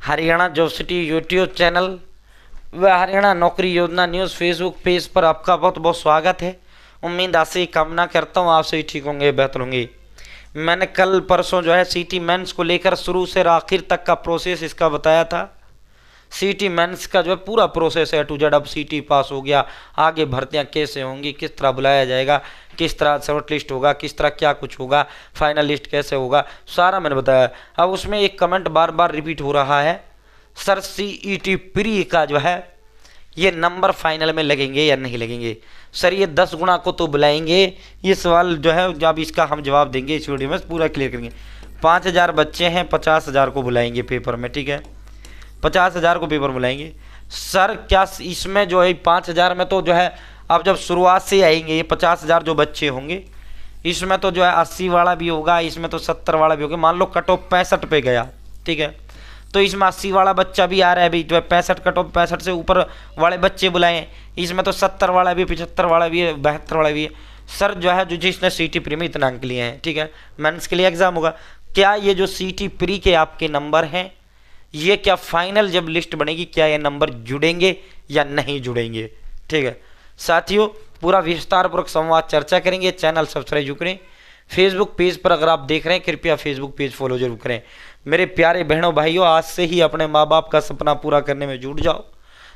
Haryana job city YouTube channel व हरियाणा नौकरी योजना न्यूज़ फेसबुक पेज पर आपका बहुत बहुत स्वागत है। उम्मीद आशा कामना करता हूँ आप सभी ठीक होंगे, बेहतर होंगे। मैंने कल परसों जो है सीटी मेंस को लेकर शुरू से आखिर तक का प्रोसेस इसका बताया था। सीटी मेंस का जो है पूरा प्रोसेस है टू जेड। अब सीटी पास हो गया, आगे भर्तियां कैसे होंगी, किस तरह बुलाया जाएगा, किस तरह शॉर्ट लिस्ट होगा, किस तरह क्या कुछ होगा, फाइनल लिस्ट कैसे होगा, सारा मैंने बताया। अब उसमें एक कमेंट बार बार रिपीट हो रहा है, सर सीईटी प्री का जो है ये नंबर फाइनल में लगेंगे या नहीं लगेंगे। सर ये 10 गुना को तो बुलाएंगे। ये सवाल जो है जब इसका हम जवाब देंगे इस वीडियो में पूरा क्लियर करेंगे। 5000 बच्चे हैं, 50,000 को बुलाएंगे पेपर में, ठीक है, 50,000 को पेपर बुलाएंगे। सर क्या इसमें जो है 5,000 में तो जो है अब जब शुरुआत से आएंगे ये 50,000 जो बच्चे होंगे, इसमें तो जो है 80 वाला भी होगा, इसमें तो 70 वाला भी होगा। मान लो कट ऑफ 65 पे गया, ठीक है, तो इसमें 80 वाला बच्चा भी आ रहा है अभी जो है 65 कट ऑफ 65 से ऊपर वाले बच्चे बुलाएं। इसमें तो 70 वाला भी, 75 वाला भी है, 72 वाला भी है। सर जो है जो जिसने सीटी प्री में इतना अंक लिए हैं, ठीक है, मेंस के लिए एग्जाम होगा, क्या ये जो सीटी प्री के आपके नंबर हैं ये क्या फाइनल जब लिस्ट बनेगी क्या ये नंबर जुड़ेंगे या नहीं जुड़ेंगे। ठीक है साथियों, पूरा विस्तारपूर्वक संवाद चर्चा करेंगे। चैनल सब्सक्राइब जरूर करें। फेसबुक पेज पर अगर आप देख रहे हैं कृपया फेसबुक पेज फॉलो जरूर करें। मेरे प्यारे बहनों भाइयों, आज से ही अपने माँ बाप का सपना पूरा करने में जुट जाओ।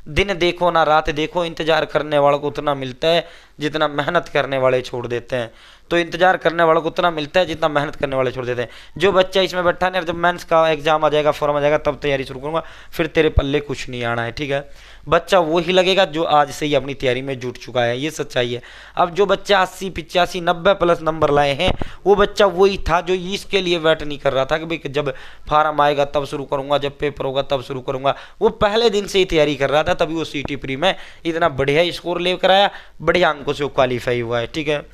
दिन देखो ना रात देखो, इंतजार करने वालों को उतना मिलता है जितना मेहनत करने वाले छोड़ देते हैं। तो इंतजार करने वालों को उतना मिलता है जितना मेहनत करने वाले छोड़ देते हैं। जो बच्चा इसमें बैठा नहीं, जब मेंस का एग्जाम आ जाएगा, फॉर्म आ जाएगा, तब तैयारी शुरू करूंगा, फिर तेरे पल्ले कुछ नहीं आना है। ठीक है, बच्चा वही लगेगा जो आज से ही अपनी तैयारी में जुट चुका है, ये सच्चाई है। अब जो बच्चा 80, 85, 90 प्लस नंबर लाए हैं वो बच्चा वही था जो इसके लिए वेट नहीं कर रहा था कि भाई जब फार्म आएगा तब शुरू करूंगा, जब पेपर होगा तब शुरू करूंगा। वो पहले दिन से ही तैयारी कर रहा था, तभी वो सीटी प्री में इतना बढ़िया स्कोर लेकर आया, बढ़िया अंकों से वो क्वालिफाई हुआ है। ठीक है,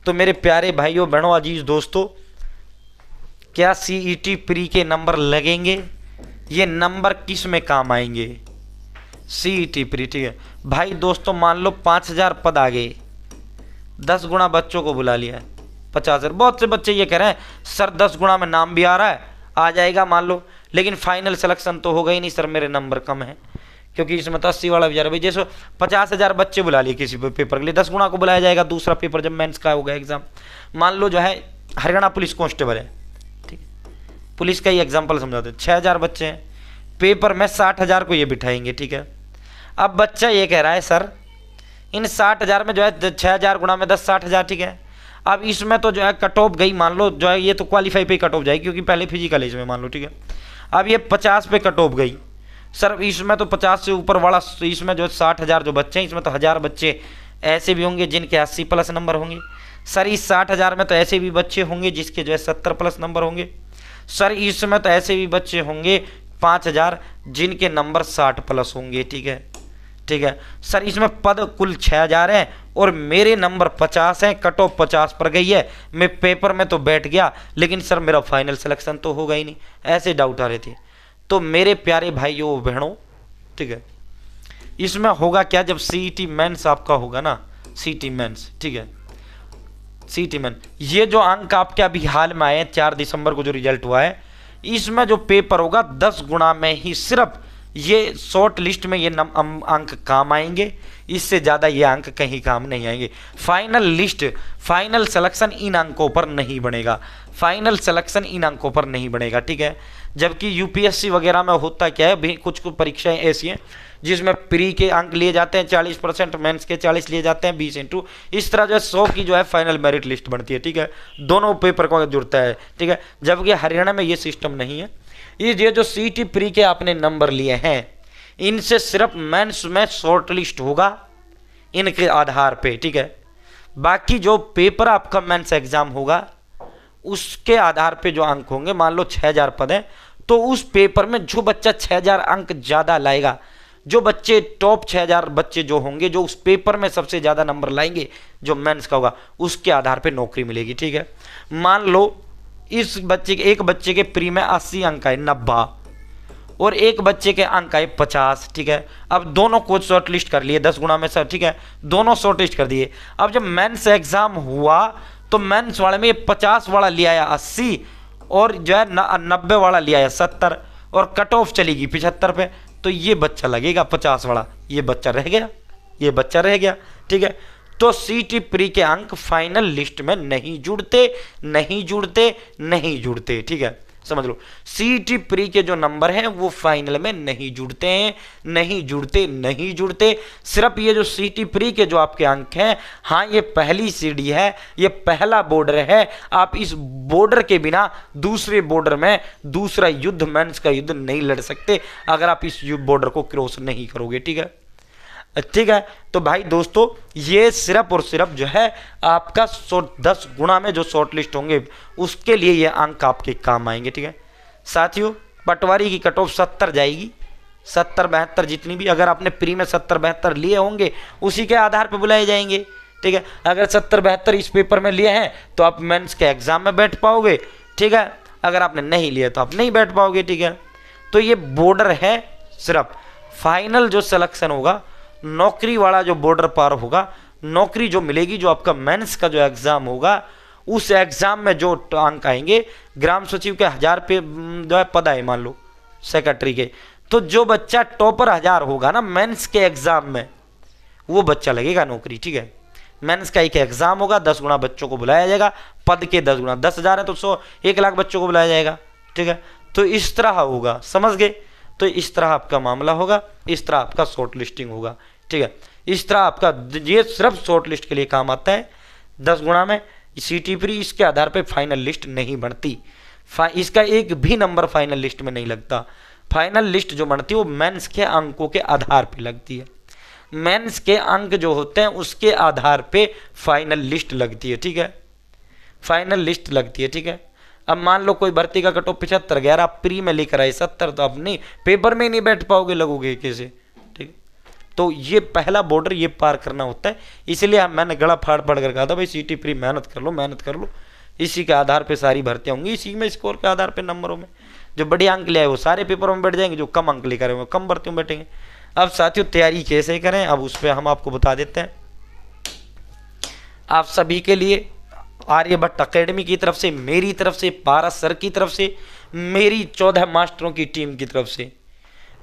तो मेरे प्यारे भाइयों बहनों अजीज दोस्तों, क्या सीईटी प्री के नंबर लगेंगे? ये नंबर किस में काम आएंगे? सीईटी प्री, ठीक है भाई दोस्तों, मान लो 5,000 पद आ गए, 10 गुना बच्चों को बुला लिया है, 50,000। बहुत से बच्चे ये कह रहे हैं सर 10 गुना में नाम भी आ रहा है, आ जाएगा मान लो, लेकिन फाइनल सिलेक्शन तो होगा ही नहीं सर, मेरे नंबर कम है, क्योंकि इसमें तो 80 वाला भी जा रहा है। जैसे 50,000 बच्चे बुला लिए किसी पेपर के लिए, 10 गुना को बुलाया जाएगा दूसरा पेपर जब मेंस का होगा एग्जाम। मान लो जो है हरियाणा पुलिस कांस्टेबल है, ठीक है, पुलिस का ही एग्जाम्पल समझाते हैं, 6,000 बच्चे हैं, पेपर में 60,000 को ये बिठाएंगे। ठीक है, अब बच्चा ये कह रहा है सर इन 60,000 में जो है 6,000 गुना में 10, 60,000, ठीक है। अब इसमें तो जो है कट ऑफ गई, मान लो जो है ये तो क्वालिफाई पे कट ऑफ जाएगी क्योंकि पहले फिजिकल है इसमें, मान लो, ठीक है। अब ये 50 पे कट ऑफ गई सर, इसमें तो 50 से ऊपर वाला, इसमें जो 60,000 जो बच्चे हैं इसमें तो 1,000 बच्चे ऐसे भी होंगे जिनके 80 प्लस नंबर होंगे। सर इस 60,000 में तो ऐसे भी बच्चे होंगे जिसके जो है 70 प्लस नंबर होंगे। सर इसमें तो ऐसे भी बच्चे होंगे 5,000 जिनके नंबर 60 प्लस होंगे। ठीक है, ठीक है सर, इसमें पद कुल 6,000 हैं और मेरे नंबर 50 हैं, कट ऑफ 50 पर गई है, मैं पेपर में तो बैठ गया लेकिन सर मेरा फाइनल सिलेक्शन तो होगा ही नहीं, ऐसे डाउट आ रहे थे। तो मेरे प्यारे भाइयों बहनों, ठीक है, इसमें होगा क्या जब सीईटी मेंस आपका होगा ना, सीईटी मेंस, ठीक है, सीईटी मेंस, ये जो अंक आपके अभी हाल में आए हैं 4 दिसंबर को जो रिजल्ट हुआ है, इसमें जो पेपर होगा 10 गुना में ही सिर्फ ये शॉर्ट लिस्ट में ये अंक काम आएंगे, इससे ज़्यादा ये अंक कहीं काम नहीं आएंगे। Final list, final selection in अंकों पर नहीं बनेगा, फाइनल सिलेक्शन इन अंकों पर नहीं बनेगा। ठीक है, जबकि यूपीएससी वगैरह में होता क्या है, कुछ कुछ परीक्षाएं ऐसी हैं जिसमें प्री के अंक लिए जाते हैं 40%, मेंस के 40 लिए जाते हैं 20 इंटू, इस तरह जो है 100 की जो है फाइनल मेरिट लिस्ट बनती है। ठीक है, दोनों पेपर को जुड़ता है। ठीक है, जबकि हरियाणा में ये सिस्टम नहीं है। ये जो सीईटी प्री के आपने नंबर लिए हैं इनसे सिर्फ मेंस में शॉर्ट लिस्ट होगा इनके आधार पे। ठीक है, बाकी जो पेपर आपका मेंस एग्जाम होगा उसके आधार पे जो अंक होंगे, मान लो 6,000 पद हैं तो उस पेपर में जो बच्चा 6,000 अंक ज़्यादा लाएगा, जो बच्चे टॉप 6,000 बच्चे जो होंगे जो उस पेपर में सबसे ज़्यादा नंबर लाएंगे जो मेंस का होगा, उसके आधार पे नौकरी मिलेगी। ठीक है, मान लो इस बच्चे के, एक बच्चे के प्री में 80 अंक आए, 90, और एक बच्चे के अंक आए 50। ठीक है, अब दोनों को शॉर्ट लिस्ट कर लिए 10 गुना में सर, ठीक है, दोनों शॉर्ट लिस्ट कर दिए। अब जब मेंस एग्जाम हुआ तो मेंस वाले में 50 वाला लिया आया 80 और जो है 90 वाला लिया आया 70। और कट ऑफ चलेगी 75 पे, तो ये बच्चा लगेगा 50 वाला, ये बच्चा रह गया, ये बच्चा रह गया। ठीक है, तो सीटी प्री के अंक फाइनल लिस्ट में नहीं जुड़ते, नहीं जुड़ते, नहीं जुड़ते। ठीक है, समझ लो, सीटी प्री के जो नंबर हैं वो फाइनल में नहीं जुड़ते हैं, नहीं जुड़ते, नहीं जुड़ते। सिर्फ ये जो सीटी प्री के जो आपके अंक हैं, हाँ ये पहली सीढ़ी है, ये पहला बॉर्डर है। आप इस बॉर्डर के बिना दूसरे बॉर्डर में दूसरा युद्ध, मेंस का युद्ध नहीं लड़ सकते अगर आप इस बॉर्डर को क्रॉस नहीं करोगे। ठीक है, ठीक है। तो भाई दोस्तों, ये सिर्फ और सिर्फ जो है आपका 10 गुना में जो शॉर्ट लिस्ट होंगे उसके लिए ये अंक आपके काम आएंगे। ठीक है साथियों, पटवारी की कट ऑफ 70 जाएगी, 70-72 जितनी भी, अगर आपने प्री में 70-72 लिए होंगे उसी के आधार पर बुलाए जाएंगे। ठीक है, अगर 70-72 इस पेपर में लिए हैं तो आप मेंस के एग्जाम में बैठ पाओगे। ठीक है, अगर आपने नहीं लिए तो आप नहीं बैठ पाओगे। ठीक है, तो ये बॉर्डर है, सिर्फ फाइनल जो सिलेक्शन होगा, नौकरी वाला जो बॉर्डर पार होगा, नौकरी जो मिलेगी, जो आपका मेंस का जो एग्जाम होगा, उस एग्जाम में जो अंक आएंगे, ग्राम सचिव के 1000 पे जो है पद आए मान लो सेक्रेटरी के, तो जो बच्चा टॉपर 1000 होगा ना मेंस के एग्जाम में, वो बच्चा लगेगा नौकरी। ठीक है, मेंस का एक एग्जाम होगा, 10 गुना बच्चों को बुलाया जाएगा, पद के 10 गुना, 10,000 है तो 1 लाख बच्चों को बुलाया जाएगा। ठीक है, तो इस तरह होगा, समझ गए। तो इस तरह आपका मामला होगा, इस तरह आपका शॉर्ट लिस्टिंग होगा। ठीक है, इस तरह आपका ये सिर्फ शॉर्ट लिस्ट के लिए काम आता है। 10 गुना में सीटी प्री, इसके आधार पे फाइनल लिस्ट नहीं बनती, इसका एक भी नंबर फाइनल लिस्ट में नहीं लगता। फाइनल लिस्ट जो बनती है वो मेंस के अंकों के आधार पे लगती है, मेंस के अंक जो होते हैं उसके आधार पे फाइनल लिस्ट लगती है। ठीक है, फाइनल लिस्ट लगती है। ठीक है, अब मान लो कोई भर्ती का कट ऑफ 75 गया, आप प्री में लेकर आए 70, तो आप नहीं, पेपर में नहीं बैठ पाओगे, लगोगे कैसे। ठीक, तो ये पहला बॉर्डर ये पार करना होता है, इसलिए मैंने गला फाड़ फाड़ कर कहा था भाई सीटी प्री मेहनत कर लो, मेहनत कर लो, इसी के आधार पे सारी भर्तियां होंगी, इसी में स्कोर के आधार पे नंबरों में जो बड़े अंक ले आए वो सारे पेपरों में बैठ जाएंगे, जो कम अंक लेकर आए वो कम भर्तियों में बैठेंगे। अब साथियों तैयारी कैसे करें, अब उस पर हम आपको बता देते हैं। आप सभी के लिए आर्यभट्ट अकेडमी की तरफ से, मेरी तरफ से, पारस सर की तरफ से, मेरी 14 मास्टरों की टीम की तरफ से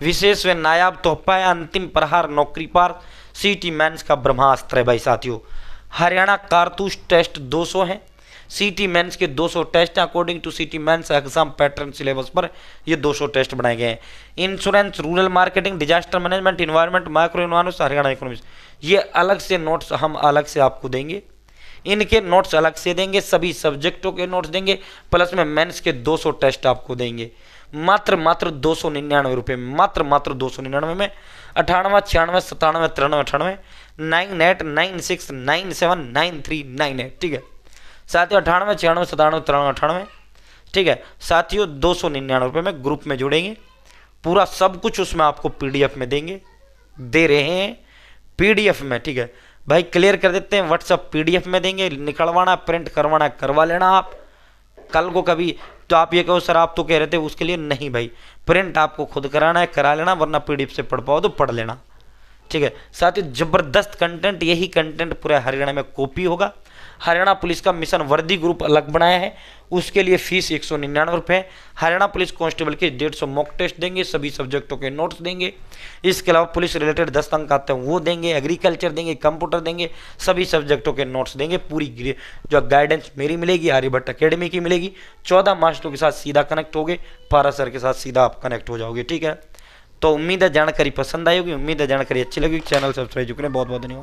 विशेष व नायाब तोहफा है, अंतिम प्रहार नौकरी पार सीटी मेंस का ब्रह्मास्त्र है। भाई साथियों, हरियाणा कारतूस टेस्ट 200 हैं, सीटी मेंस के 200 टेस्ट हैं, अकॉर्डिंग टू सीटी मेंस एग्जाम पैटर्न सिलेबस पर ये 200 टेस्ट बनाए गए हैं। Insurance, rural marketing, disaster management, environment, micro economics, Haryana economics, ये अलग से नोट्स हम अलग से आपको देंगे, इनके नोट्स अलग से देंगे, सभी सब्जेक्टों के नोट्स देंगे, प्लस में मेंस के 200 टेस्ट आपको देंगे, मात्र 299 रुपये में, मात्र 299 में। 98 96 97 93 98 96 97 9398। ठीक है साथियों, 98 96 97 93 98। ठीक है साथियों, 299 रुपये में ग्रुप में जुड़ेंगे, पूरा सब कुछ उसमें आपको PDF में देंगे, दे रहे हैं PDF में। ठीक है भाई, क्लियर कर देते हैं, व्हाट्सअप PDF में देंगे, निकलवाना प्रिंट करवाना करवा लेना आप। कल को कभी तो आप ये कहो सर आप तो कह रहे थे उसके लिए, नहीं भाई, प्रिंट आपको खुद कराना है करा लेना, वरना PDF से पढ़ पाओ तो पढ़ लेना। ठीक है साथियों, जबरदस्त कंटेंट, यही कंटेंट पूरे हरियाणा में कॉपी होगा। हरियाणा पुलिस का मिशन वर्दी ग्रुप अलग बनाया है, उसके लिए फीस 199 रुपये। हरियाणा पुलिस कांस्टेबल के 150 मॉक टेस्ट देंगे, सभी सब्जेक्टों के नोट्स देंगे, इसके अलावा पुलिस रिलेटेड 10 अंक आते हैं वो देंगे, एग्रीकल्चर देंगे, कंप्यूटर देंगे, सभी सब्जेक्टों के नोट्स देंगे। पूरी जो गाइडेंस मेरी मिलेगी, आर्यभट्ट अकेडमी की मिलेगी। 14 मास्टरों के साथ सीधा कनेक्ट होगे, पारस सर के साथ सीधा आप कनेक्ट हो जाओगे। ठीक है, तो उम्मीद है जानकारी पसंद आई होगी, उम्मीद है जानकारी अच्छी लगी। चैनल सब्सक्राइब करें, बहुत बहुत धन्यवाद।